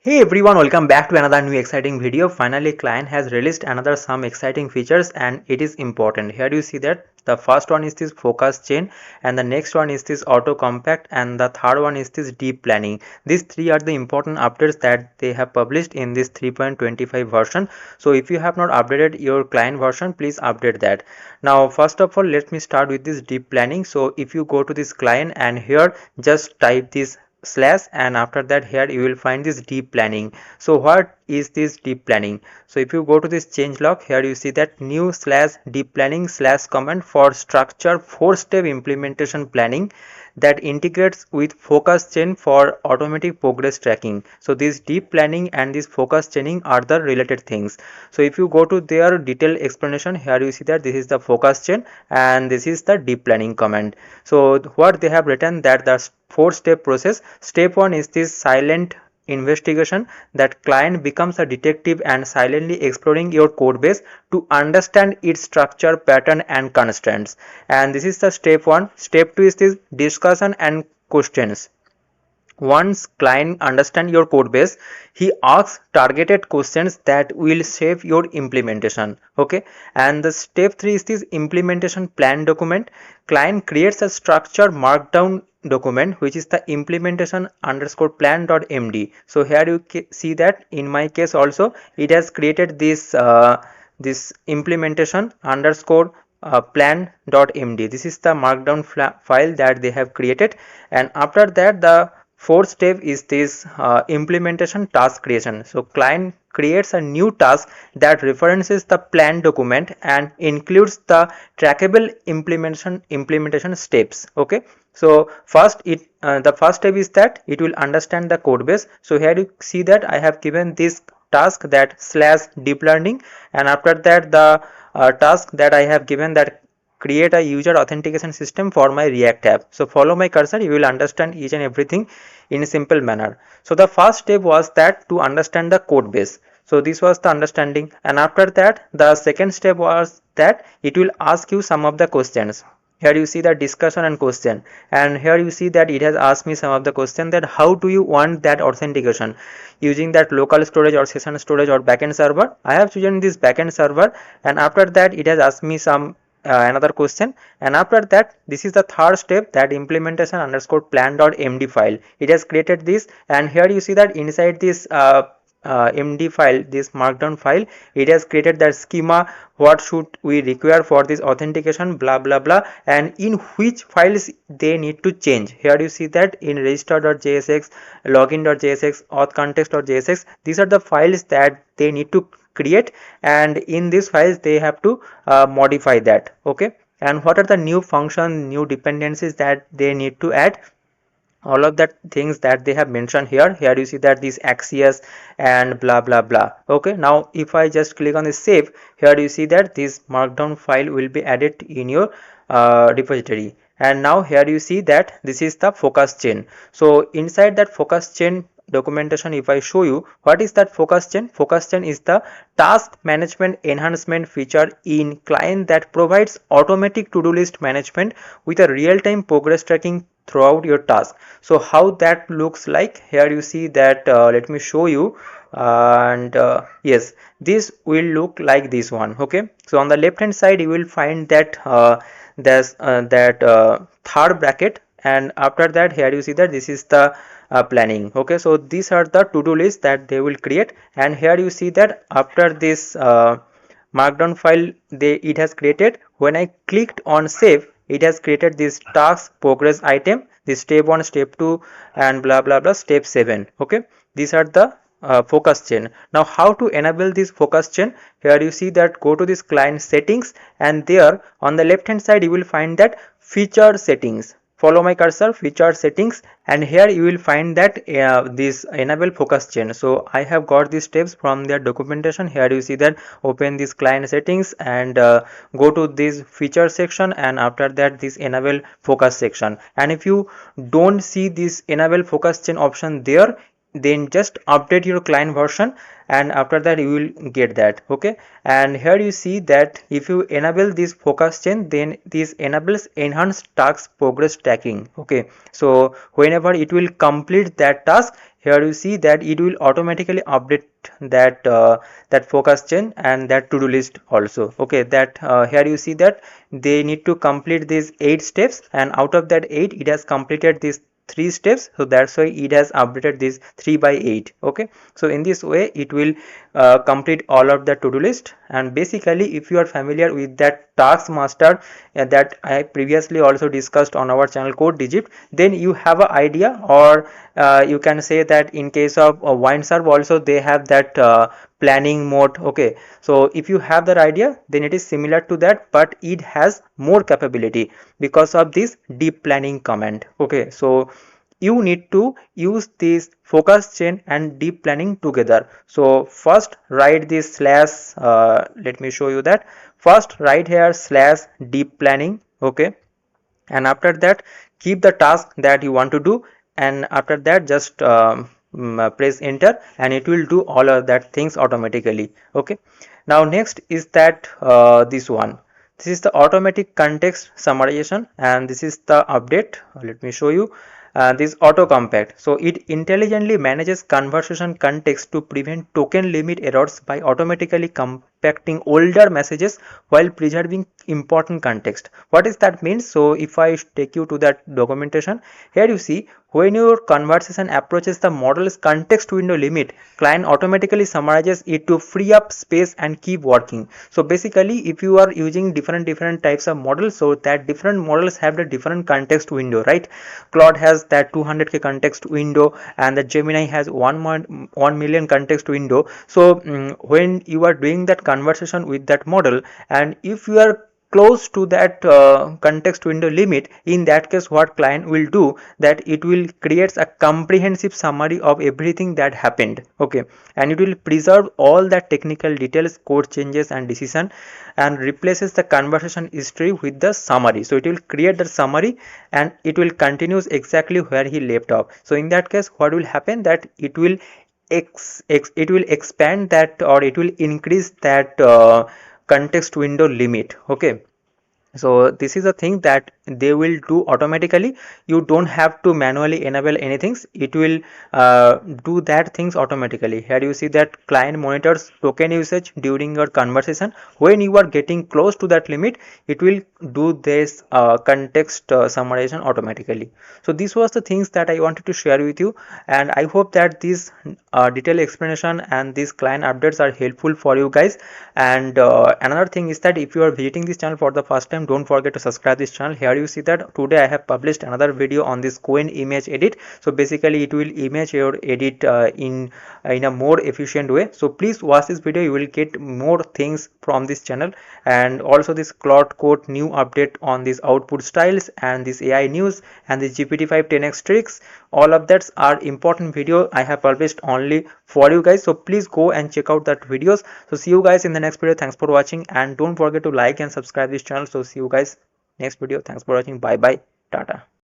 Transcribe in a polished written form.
Hey everyone, welcome back to another new exciting video. Finally, Cline has released another some exciting features and it is important. Here you see that the first one is this focus chain and the next one is this auto compact and the third one is this deep planning. These three are the important updates that they have published in this 3.25 version. So if you have not updated your Cline version, please update that. Now first of all, let me start with this deep planning. So if you go to this Cline and here just type this slash and after that here you will find this deep planning. So what is this deep planning? So if you go to this change log, here you see that new slash deep planning slash command for structure 4-step implementation planning that integrates with focus chain for automatic progress tracking. So this deep planning and this focus chaining are the related things. So if you go to their detailed explanation, here you see that this is the focus chain and this is the deep planning command. So what they have written that the 4-step process. Step 1 is this silent investigation, that client becomes a detective and silently exploring your code base to understand its structure, pattern and constraints. And this is the step 1. Step 2 is this discussion and questions. Once client understands your code base, he asks targeted questions that will shape your implementation. Okay, and the step 3 is this implementation plan document. Client creates a structured markdown document which is the implementation underscore plan.md. So here you see that in my case also it has created this this implementation underscore plan.md. This is the markdown file that they have created, and after that the fourth step is this implementation task creation. So client creates a new task that references the plan document and includes the trackable implementation steps. Okay, so first the first step is that it will understand the code base. So here you see that I have given this task that slash deep learning, and after that the task that I have given that create a user authentication system for my React app. So follow my cursor, you will understand each and everything in a simple manner. So the first step was that to understand the code base. So this was the understanding, and after that the second step was that it will ask you some of the questions. Here you see the discussion and question, and here you see that it has asked me some of the question that how do you want that authentication, using that local storage or session storage or backend server. I have chosen this backend server, and after that it has asked me some another question, and after that this is the third step, that implementation underscore plan.md file. It has created this, and here you see that inside this md file, this markdown file, it has created that schema, what should we require for this authentication, blah blah blah, and in which files they need to change. Here you see that in register.jsx, login.jsx, auth context.jsx, these are the files that they need to create, and in these files they have to modify that. Okay, and what are the new function, new dependencies that they need to add, all of that things that they have mentioned here. Here you see that this axios and blah blah blah. Okay, now if I just click on the save, here you see that this markdown file will be added in your repository. And now here you see that this is the focus chain. So inside that focus chain documentation, if I show you what is that focus chain, focus chain is the task management enhancement feature in Cline that provides automatic to-do list management with a real-time progress tracking throughout your task. So how that looks like, here you see that let me show you, and yes, this will look like this one. Okay, so on the left hand side you will find that there's that third bracket, and after that here you see that this is the planning. Okay, so these are the to-do list that they will create, and here you see that after this markdown file it has created, when I clicked on save, it has created this task progress item, this step 1, step 2 and blah blah blah, step 7. Okay, these are the focus chain. Now how to enable this focus chain? Here you see that go to this client settings, and there on the left hand side you will find that feature settings. Follow my cursor, feature settings, and here you will find that this enable focus chain. So I have got these steps from their documentation. Here you see that open this client settings and go to this feature section, and after that this enable focus section. And if you don't see this enable focus chain option there, then just update your client version, and after that you will get that. Okay, and here you see that if you enable this focus chain, then this enables enhanced task progress tracking. Okay, so whenever it will complete that task, here you see that it will automatically update that that focus chain and that to-do list also. Okay, that here you see that they need to complete these 8 steps, and out of that 8 it has completed these 3 steps, so that's why it has updated this 3 by 8. Okay, so in this way it will complete all of the to-do list. And basically, if you are familiar with that task master that I previously also discussed on our channel Code Digit, then you have an idea, or you can say that in case of Windsurf also they have that planning mode. Okay, so if you have that idea, then it is similar to that, but it has more capability because of this deep planning command. Okay, so you need to use this focus chain and deep planning together. So first write this slash, let me show you that. First write here slash deep planning. Okay, and after that keep the task that you want to do, and after that just press enter, and it will do all of that things automatically. Okay, now next is that this one, this is the automatic context summarization, and this is the update. Let me show you. This auto compact, so it intelligently manages conversation context to prevent token limit errors by automatically compacting older messages while preserving important context. What does that mean? So if I take you to that documentation, here you see when your conversation approaches the model's context window limit, Cline automatically summarizes it to free up space and keep working. So basically, if you are using different types of models, so that different models have the different context window, right? Claude has that 200k context window, and the Gemini has 1 million context window. So when you are doing that conversation with that model, and if you are close to that context window limit, in that case what Cline will do, that it will create a comprehensive summary of everything that happened. Okay, and it will preserve all the technical details, code changes and decision, and replaces the conversation history with the summary. So it will create the summary and it will continues exactly where he left off. So in that case what will happen, that it will it will expand that, or it will increase that context window limit. Okay, so this is a thing that they will do automatically. You don't have to manually enable anything, it will do that things automatically. Here you see that Client monitors token usage during your conversation. When you are getting close to that limit, it will do this context summarization automatically. So this was the things that I wanted to share with you, and I hope that this detailed explanation and these Client updates are helpful for you guys. And another thing is that if you are visiting this channel for the first time, don't forget to subscribe this channel. Here you see that today I have published another video on this Coin image edit. So basically it will image your edit in a more efficient way. So please watch this video, you will get more things from this channel. And also this Claude Code new update on these output styles, and this AI news, and this GPT-5 10x tricks, all of that are important video I have published only for you guys. So please go and check out that videos. So see you guys in the next video. Thanks for watching, and don't forget to like and subscribe this channel. So see you guys next video. Thanks for watching. Bye bye. Tata.